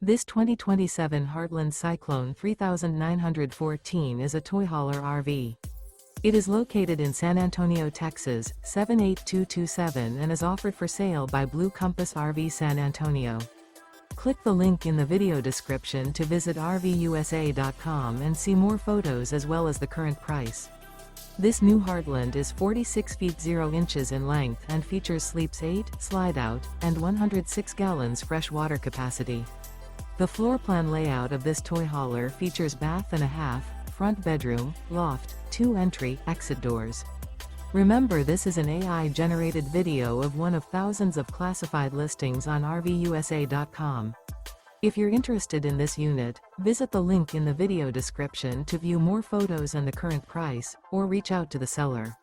This 2027 Heartland Cyclone 3914 is a toy hauler RV. It is located in San Antonio, Texas, 78227 and is offered for sale by Blue Compass RV San Antonio. Click the link in the video description to visit RVUSA.com and see more photos as well as the current price. This new Heartland is 46 feet 0 inches in length and features sleeps 8, slide-out, and 106 gallons fresh water capacity. The floor plan layout of this toy hauler features bath and a half, front bedroom, loft, 2 entry, exit doors. Remember, this is an AI-generated video of one of thousands of classified listings on RVUSA.com. If you're interested in this unit, visit the link in the video description to view more photos and the current price, or reach out to the seller.